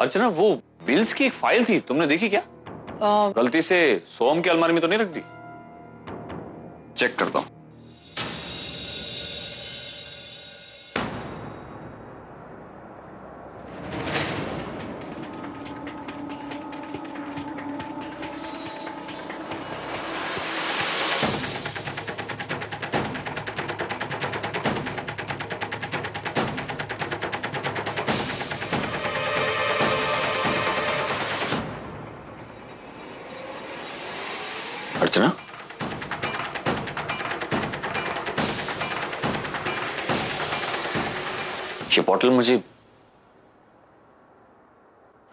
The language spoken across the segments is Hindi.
अर्चना, वो बिल्स की एक फाइल थी, तुमने देखी क्या? गलती से सोम की अलमारी में तो नहीं रख दी? चेक करता हूं। अर्चना, ये बॉटल मुझे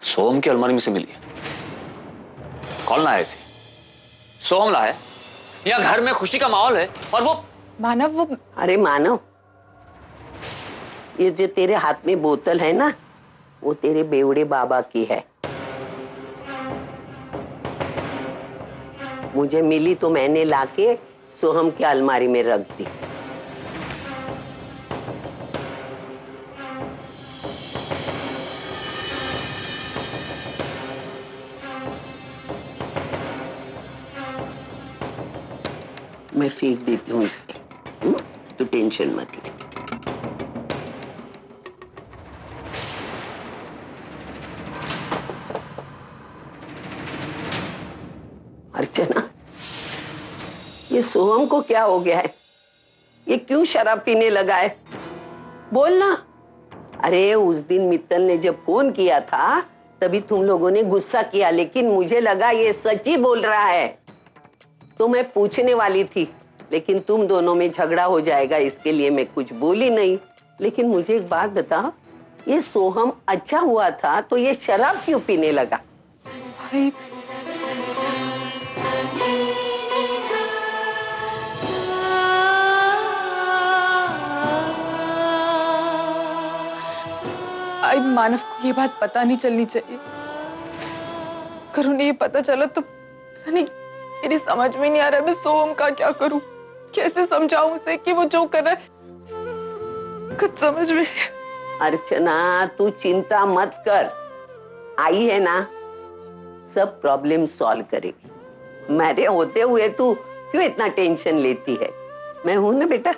सोम की अलमारी में से मिली है। कौन लाया इसे? सोम लाया? या घर में खुशी का माहौल है और वो मानव, वो अरे मानव, ये जो तेरे हाथ में बोतल है ना, वो तेरे बेवड़े बाबा की है। मुझे मिली तो मैंने लाके सोहम की अलमारी में रख दी। मैं फेंक देती हूँ इसे, तो टेंशन मत ले। अर्चना, ये सोहम को क्या हो गया है? ये क्यों शराब पीने लगा है? बोल ना। अरे उस दिन मित्तल ने जब फोन किया था तभी तुम लोगों ने गुस्सा किया, लेकिन मुझे लगा ये सच ही बोल रहा है, तो मैं पूछने वाली थी, लेकिन तुम दोनों में झगड़ा हो जाएगा इसके लिए मैं कुछ बोली नहीं। लेकिन मुझे एक बात बता, ये सोहम अच्छा हुआ था तो ये शराब क्यों पीने लगा? भाई, मानव को ये बात पता नहीं चलनी चाहिए। अगर उन्हें ये पता चला तो पता नहीं, मेरी समझ में नहीं आ रहा मैं सोहम का क्या करूं, कैसे समझाऊं उसे कि वो जो कर रहा है कुछ समझ में नहीं। अर्चना, तू चिंता मत कर, आई है ना, सब प्रॉब्लम सॉल्व करेगी। मेरे होते हुए तू क्यों इतना टेंशन लेती है? मैं हूं ना बेटा।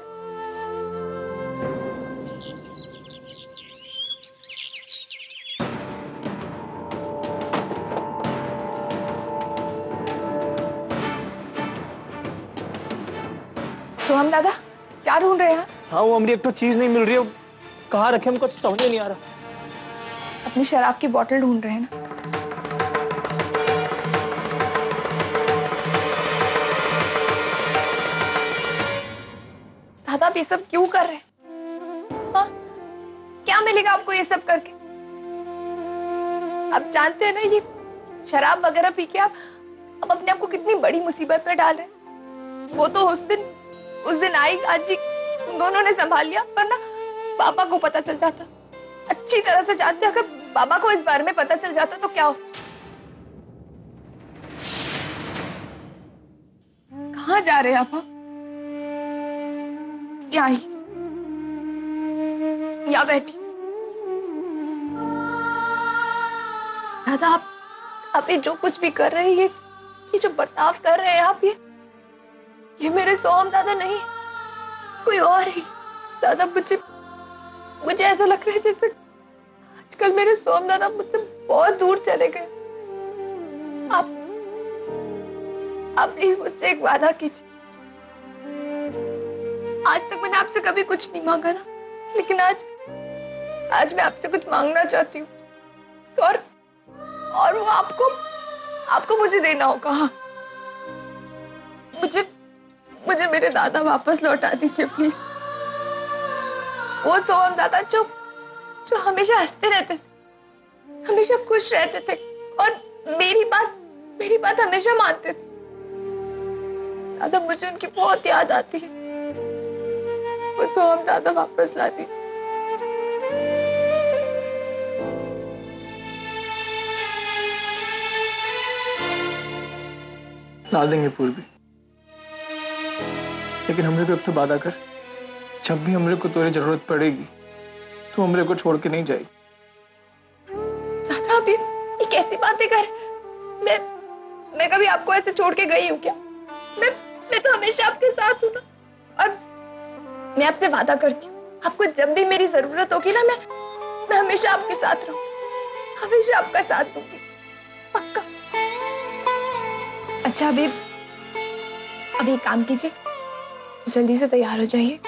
सोहम दादा, क्या ढूंढ रहे हैं? हाँ, वो हमारी एक तो चीज नहीं मिल रही है, कहाँ रखे हमको समझ में नहीं आ रहा। अपनी शराब की बोतल ढूंढ रहे हैं ना? दादा, आप ये सब क्यों कर रहे हैं? हाँ? क्या मिलेगा आपको ये सब करके? आप जानते हैं ना, ये शराब वगैरह पी के आप अपने आप को कितनी बड़ी मुसीबत में डाल रहे हैं। वो तो उस दिन आई आजी, उन दोनों ने संभाल लिया, पर ना पापा को पता चल जाता। अच्छी तरह से जानते, अगर पापा को इस बारे में पता चल जाता तो क्या होता। कहाँ जा रहे हैं आप? यहाँ बैठी। दादा, आप ये जो कुछ भी कर रहे हैं, ये जो बर्ताव कर रहे हैं आप, ये मेरे सोहम दादा नहीं, कोई और ही। दादा, मुझे ऐसा लग रहा है जैसे आजकल मेरे सोहम दादा मुझसे बहुत दूर चले गए। आप प्लीज मुझसे एक वादा कीजिए। आज तक मैंने आपसे कभी कुछ नहीं मांगा ना, लेकिन आज मैं आपसे कुछ मांगना चाहती हूँ, और वो आपको मुझे देना होगा। मुझे मेरे दादा वापस लौटा दीजिए प्लीज। वो सोहम दादा जो हमेशा हंसते रहते थे, हमेशा खुश रहते थे और मेरी बात हमेशा मानते थे। दादा, मुझे उनकी बहुत याद आती है। वो सोहम दादा वापस ला दीजिए। ला देंगे पूर्वी, लेकिन हमरे को अब तो वादा कर, जब भी हमरे को तेरी जरूरत पड़ेगी तो हमरे को छोड़ के नहीं जाएगी। दादा, आप ये कैसी बातें कर? मैं कभी आपको ऐसे छोड़ के गई हूँ क्या? मैं तो हमेशा आपके साथ हूँ ना। और मैं आपसे वादा करती हूँ, आपको जब भी मेरी जरूरत होगी ना, मैं हमेशा आपके साथ रहूंगी, हमेशा आपका साथ दूंगी, पक्का। अच्छा अभी एक काम कीजिए, जल्दी से तैयार हो जाइए।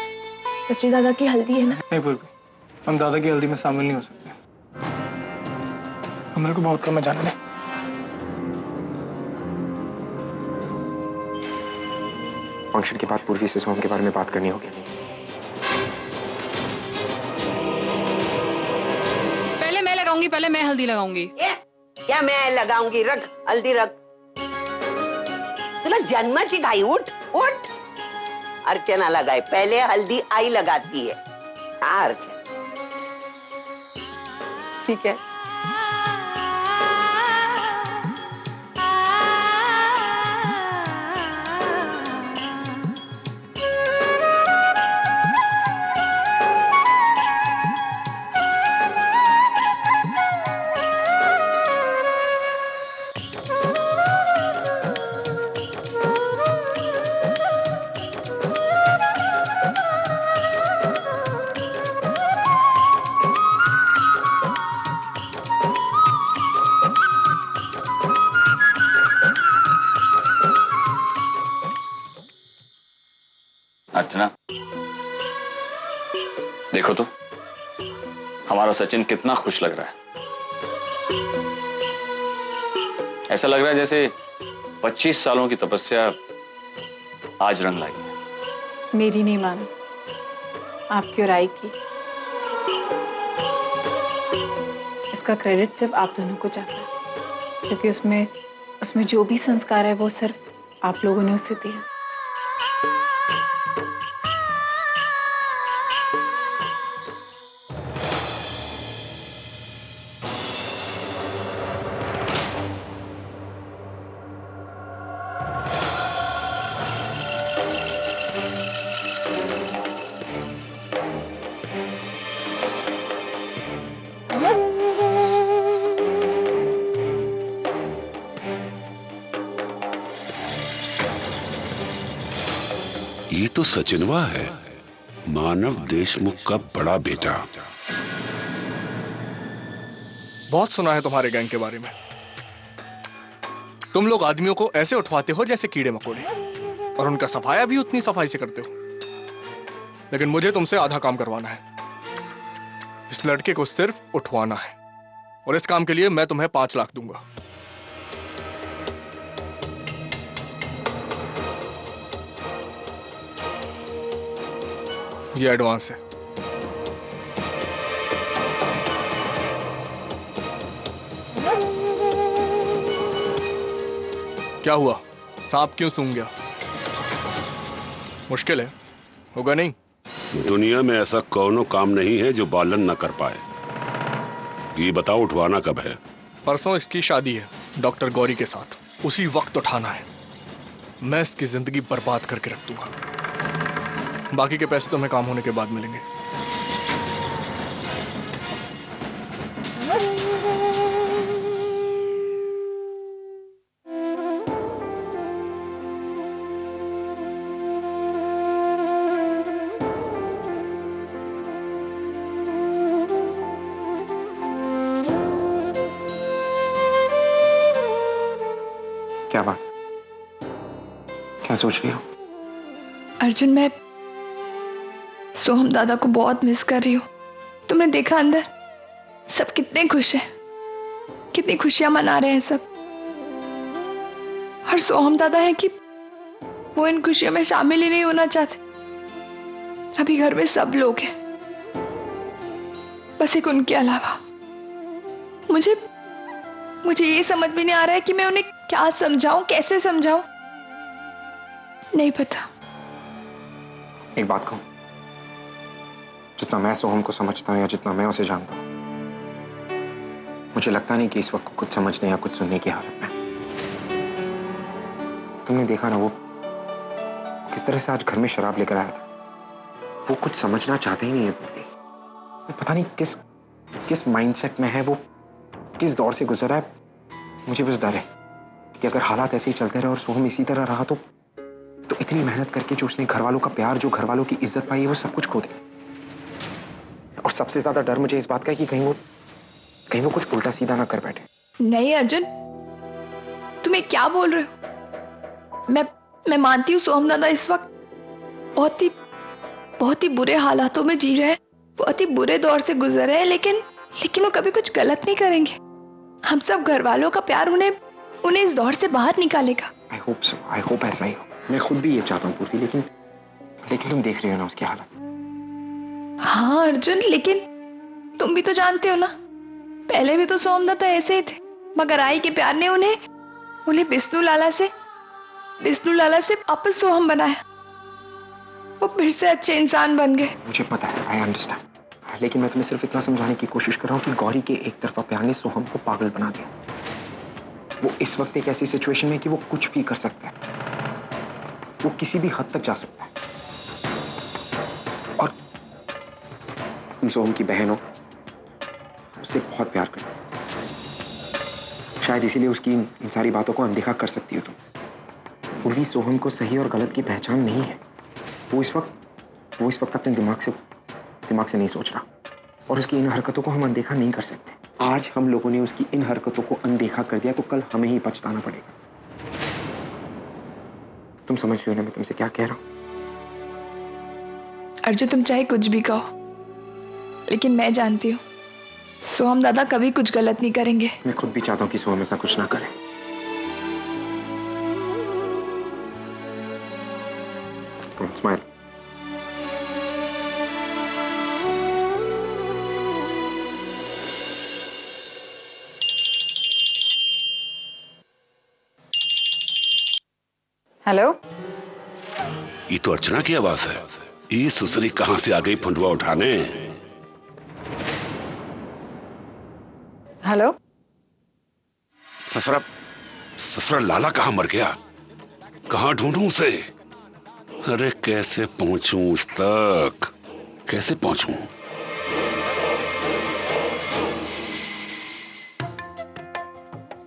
सच्ची दादा की हल्दी है ना? नहीं पूर्वी, हम दादा की हल्दी में शामिल नहीं हो सकते। मेरे को बहुत कम है, जाने दे। फंक्शन के बाद पूर्वी से सोहम के बारे में बात करनी होगी। पहले मैं लगाऊंगी, पहले मैं हल्दी लगाऊंगी। क्या मैं लगाऊंगी? रख हल्दी रख। तुला जन्माची घाई, उठ उठ। अर्चना लगाए, पहले हल्दी आई लगाती है। हाँ अर्चना, ठीक है। अर्चना, देखो तो हमारा सचिन कितना खुश लग रहा है। ऐसा लग रहा है जैसे 25 सालों की तपस्या आज रंग लाई है। मेरी नहीं मानो, आपकी और आई की। इसका क्रेडिट सिर्फ आप दोनों को जाता है, क्योंकि उसमें जो भी संस्कार है वो सिर्फ आप लोगों ने उसे दिया। ये तो सचिनवा है, मानव देशमुख का बड़ा बेटा। बहुत सुना है तुम्हारे गैंग के बारे में। तुम लोग आदमियों को ऐसे उठवाते हो जैसे कीड़े मकोड़े, और उनका सफाया भी उतनी सफाई से करते हो। लेकिन मुझे तुमसे आधा काम करवाना है। इस लड़के को सिर्फ उठवाना है, और इस काम के लिए मैं तुम्हें 5 लाख दूंगा। ये एडवांस है। क्या हुआ? सांप क्यों सूंघ गया? मुश्किल है, होगा नहीं? दुनिया में ऐसा कौनो काम नहीं है जो बालन न कर पाए। ये बताओ, उठवाना कब है? परसों इसकी शादी है डॉक्टर गौरी के साथ, उसी वक्त उठाना है। मैं इसकी जिंदगी बर्बाद करके रख दूंगा। बाकी के पैसे तुम्हें काम होने के बाद मिलेंगे। क्या बात? क्या सोच रही हो? अर्जुन, मैं सोहम दादा को बहुत मिस कर रही हूँ। तुमने देखा अंदर सब कितने खुश हैं, कितनी खुशियां मना रहे हैं सब। और सोहम दादा है कि वो इन खुशियों में शामिल ही नहीं होना चाहते। अभी घर में सब लोग हैं, बस एक उनके अलावा। मुझे ये समझ में नहीं आ रहा है कि मैं उन्हें क्या समझाऊं, कैसे समझाऊं। नहीं पता। एक बात कहूं, जितना मैं सोहम को समझता हूं या जितना मैं उसे जानता हूं, मुझे लगता नहीं कि इस वक्त कुछ समझने या कुछ सुनने की हालत में। तुमने देखा ना वो किस तरह से आज घर में शराब लेकर आया था। वो कुछ समझना चाहते ही नहीं है। पता नहीं किस माइंडसेट में है वो किस दौर से गुजरा है, मुझे बस डर है कि अगर हालात ऐसे ही चलते रहे और सोहम इसी तरह रहा तो इतनी मेहनत करके जो उसने घर वालों का प्यार, जो घर वालों की इज्जत पाई है, वो सब कुछ खो दे। और सबसे ज्यादा डर मुझे इस बात का है कि कहीं वो कुछ उल्टा सीधा ना कर बैठे। नहीं अर्जुन, तुम्हें क्या बोल रहे हो? मैं मानती हूँ सोहम दादा इस वक्त बहुत ही बुरे हालातों में जी रहे हैं, बहुत ही बुरे दौर से गुजर रहे हैं, लेकिन वो कभी कुछ गलत नहीं करेंगे। हम सब घर वालों का प्यार उन्हें इस दौर से बाहर निकालेगा। I hope so, I hope ऐसा ही हो। मैं खुद भी ये चाहता हूँ पूर्वी, लेकिन तुम देख रही हो ना उसकी हालत। हाँ अर्जुन, लेकिन तुम भी तो जानते हो ना, पहले भी तो सोहम दादा ऐसे ही थे, मगर आई के प्यार ने उन्हें विष्णु लाला से वापस सोहम बनाया। वो फिर से अच्छे इंसान बन गए। मुझे पता है, आई अंडरस्टैंड, लेकिन मैं तुम्हें सिर्फ इतना समझाने की कोशिश कर रहा हूँ कि गौरी के एक तरफा प्यार ने सोहम को पागल बना दिया। वो इस वक्त एक ऐसी सिचुएशन में कि वो कुछ भी कर सकता है, वो किसी भी हद तक जा सकता है। और तुम सोहम की बहन हो, उससे बहुत प्यार करते हो, शायद इसीलिए उसकी इन सारी बातों को अनदेखा कर सकती हो तुम। पूर्वी सोहम को सही और गलत की पहचान नहीं है। वो इस वक्त अपने दिमाग से नहीं सोच रहा, और उसकी इन हरकतों को हम अनदेखा नहीं कर सकते। आज हम लोगों ने उसकी इन हरकतों को अनदेखा कर दिया तो कल हमें ही पछताना पड़ेगा। तुम समझ रहे हो ना मैं तुमसे क्या कह रहा हूं? अर्जुन, तुम चाहे कुछ भी कहो, लेकिन मैं जानती हूँ सोहम दादा कभी कुछ गलत नहीं करेंगे। मैं खुद भी चाहता हूं कि सोहम ऐसा कुछ ना करे। स्माइल। हेलो, ये तो अर्चना की आवाज है। ये सुसरी कहां से आ गई फंडुआ उठाने? हेलो। ससुरा लाला कहां मर गया? कहां ढूंढूं उसे? अरे कैसे पहुंचूं उस तक? कैसे पहुंचूं?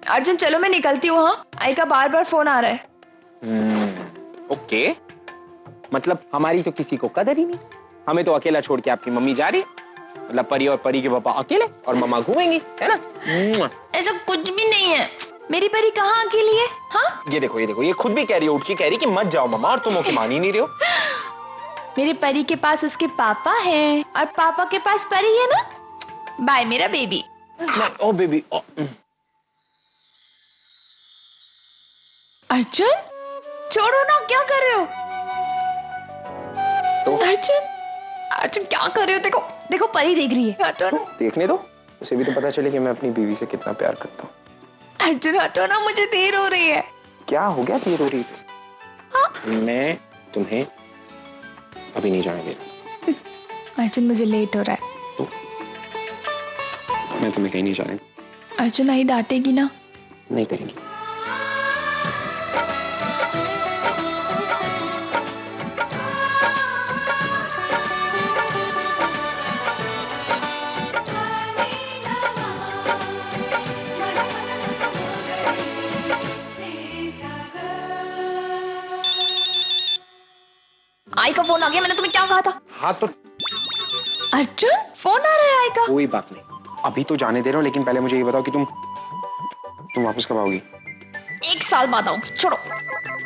अर्जुन चलो, मैं निकलती हूँ। हाँ, आई का बार बार फोन आ रहा है। ओके, मतलब हमारी तो किसी को कदर ही नहीं। हमें तो अकेला छोड़ के आपकी मम्मी जा रही है, मतलब परी और परी के पापा अकेले और मम्मा घूमेंगी, है ना? ऐसा कुछ भी नहीं है, मेरी परी कहाँ अकेली है? हाँ, ये देखो ये खुद भी कह रही है, उठ के कह रही कि मत जाओ मम्मा, और तुम ओके मान ही नहीं रहे हो। मेरी परी के पास उसके पापा हैं और पापा के पास परी है ना। बाय मेरा बेबी। ओ बेबी। अर्जुन छोड़ो ना, क्या कर रहे हो? तो अर्जुन क्या कर रहे हो? देखो परी देख रही है। हटो ना। देखने दो, उसे भी तो पता चले कि मैं अपनी बीवी से कितना प्यार करता हूँ। अर्जुन हटो ना, मुझे देर हो रही है। क्या हो गया देर हो रही है? हाँ? मैं तुम्हें अभी नहीं जाने दे रहा। अर्जुन मुझे लेट हो रहा है। तो मैं तुम्हें कहीं नहीं जाने। अर्जुन आई डांटेगी ना? नहीं करेंगी। आई का फोन आ गया, मैंने तुम्हें क्या कहा था? हाँ तो अर्जुन फोन आ रहा है आई का। कोई बात नहीं, अभी तो जाने दे रहा हूँ, लेकिन पहले मुझे ये बताओ कि तुम वापस कब आओगी? 1 साल बाद आऊंगी। छोड़ो।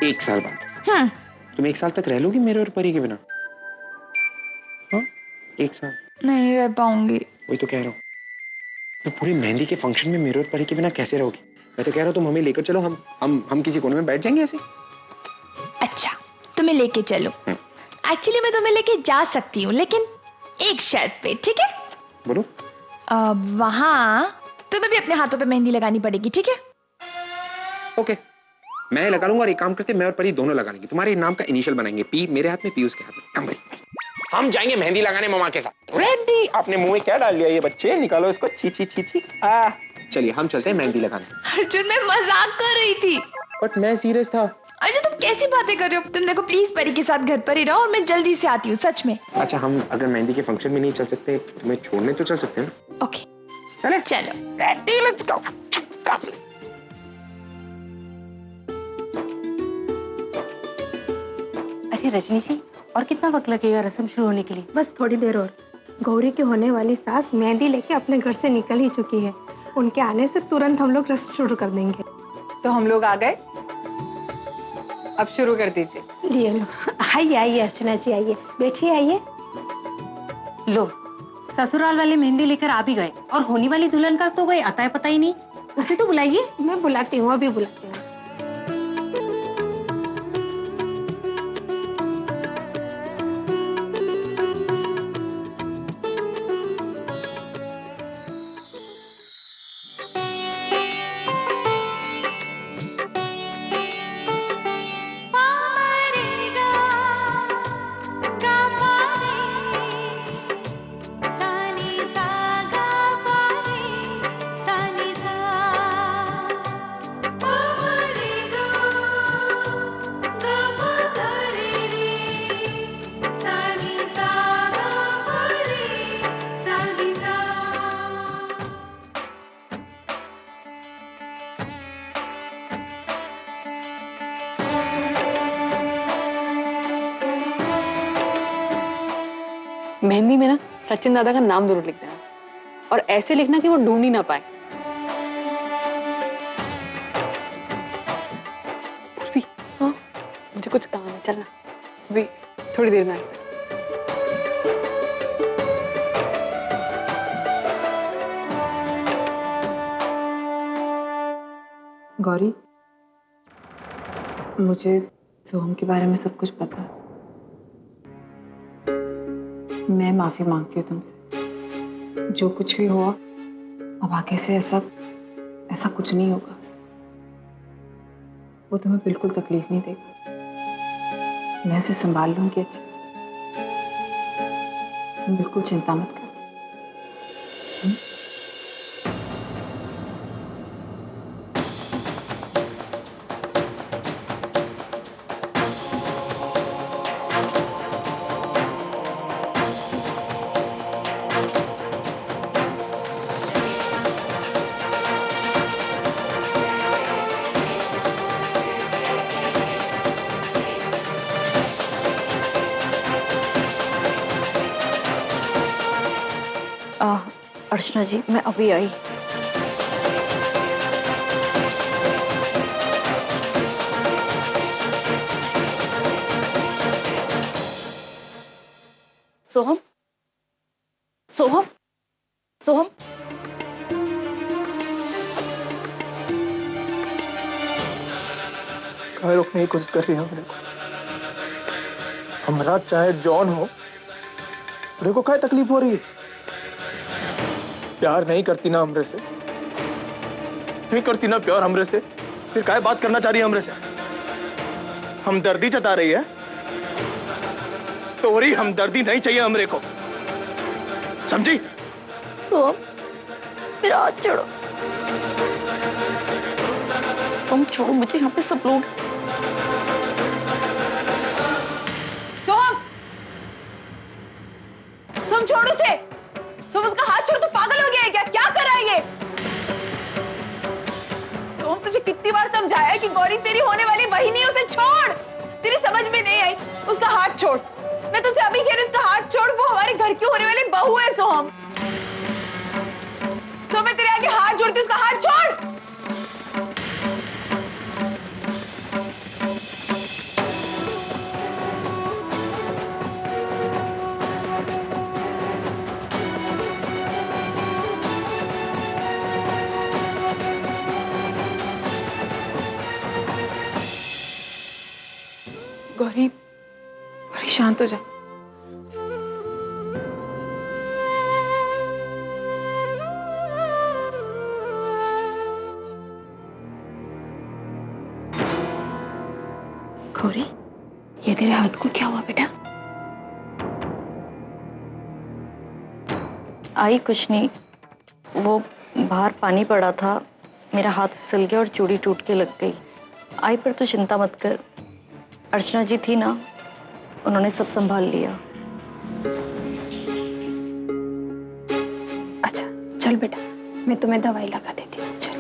1 साल बाद? तुम 1 साल तक रह लोगी मेरे और परी के बिना? हाँ, 1 साल नहीं रह पाऊंगी। वही तो कह रहा हूँ। तो पूरी मेहंदी के फंक्शन में मेरे और परी के बिना कैसे रहोगी? मैं तो कह रहा हूँ तुम हमें लेकर चलो, हम किसी कोने में बैठ जाएंगे ऐसे। अच्छा तुम्हें लेके चलो। एक्चुअली मैं तुम्हें लेके जा सकती हूँ, लेकिन एक शर्त पे, ठीक है? बोलो। वहां तुम्हें भी अपने हाथों पे मेहंदी लगानी पड़ेगी, ठीक है? ओके, मैं लगा लूंगा, और एक काम करते मैं और परी दोनों लगा लेंगे। तुम्हारे नाम का इनिशियल बनाएंगे, पी मेरे हाथ में, पी उसके हाथ में। कम भाई, हम जाएंगे मेहंदी लगाने मम्मा के साथ। रेडी? आपने मुंह में क्या डाल लिया ये बच्चे? निकालो इसको। छी छी छी छी। चलिए हम चलते हैं मेहंदी लगाने। अर्जुन मैं मजाक कर रही थी। बट मैं सीरियस था। अर्जुन तुम कैसी बातें कर रहे हो? तुम देखो प्लीज परी के साथ घर पर ही रहो और मैं जल्दी से आती हूँ, सच में। अच्छा, हम अगर मेहंदी के फंक्शन में नहीं चल सकते, तुम्हें छोड़ने तो चल सकते हैं ना? ओके चले चलो। Ready let's go. अरे रजनी जी, और कितना वक्त लगेगा रस्म शुरू होने के लिए? बस थोड़ी देर और। गौरी की होने वाली सास मेहंदी लेके अपने घर से निकल ही चुकी है। उनके आने से तुरंत हम लोग रस्म शुरू कर देंगे। तो हम लोग आ गए, अब शुरू कर दीजिए। लिए लो। आइए आइए अर्चना जी, आइए बैठिए, आइए। लो, ससुराल वाले मेहंदी लेकर आ भी गए और होने वाली दुल्हन का तो कोई आता है पता ही नहीं। उसे तो बुलाइए। मैं बुलाती हूँ, अभी बुलाती हूँ। मेहंदी में ना सचिन दादा का नाम जरूर लिख देना, और ऐसे लिखना कि वो ढूंढ ही ना पाए। भी, हाँ, मुझे कुछ काम है, चलना। भी थोड़ी देर में आएगा। गौरी, मुझे सोहम के बारे में सब कुछ पता है। मैं माफी मांगती हूँ तुमसे। जो कुछ भी हुआ, अब आगे से ऐसा कुछ नहीं होगा। वो तुम्हें बिल्कुल तकलीफ नहीं देगा। मैं उसे संभाल लूंगी अच्छे। तुम बिल्कुल चिंता मत करो। अर्चना जी, मैं अभी आई। सोहम, सोहम, सोहम। कहाँ रोकने की कोशिश कर रही है मेरे को? हमरा चाहे जॉन हो, मेरे को क्या तकलीफ हो रही है? प्यार नहीं करती ना हमरे से, नहीं करती ना प्यार हमरे से, फिर क्या बात करना चाह रही है हमरे से? हमदर्दी जता रही है। तोरी हमदर्दी नहीं चाहिए हमरे को, समझी? तो मेरा हाथ छोड़ो, तुम छोड़ो मुझे, यहाँ पे सब लोग। तुम छोड़ो उसे, तुम उसका हाथ छोड़ो। तो पागल हो गया है क्या? क्या कर रहा है ये? तुम, तुझे कितनी बार समझाया है कि गौरी तेरी होने वाली वही नहीं, उसे छोड़। तेरी समझ में नहीं आई? उसका हाथ छोड़। मैं तुझसे अभी कह रही हूँ, उसका हाथ छोड़। वो हमारे घर की होने वाली बहू है सोहम। तो मैं तेरे आगे हाथ जोड़ती हूँ, उसका हाथ छोड़। गौरी, गौरी शांत हो जा। गौरी, ये तेरे हाथ को क्या हुआ बेटा? आई कुछ नहीं, वो बाहर पानी पड़ा था, मेरा हाथ फिसल गया और चूड़ी टूट के लग गई। आई पर तू चिंता मत कर, अर्चना जी थी ना, उन्होंने सब संभाल लिया। अच्छा चल बेटा, मैं तुम्हें दवाई लगा देती हूँ। चलो।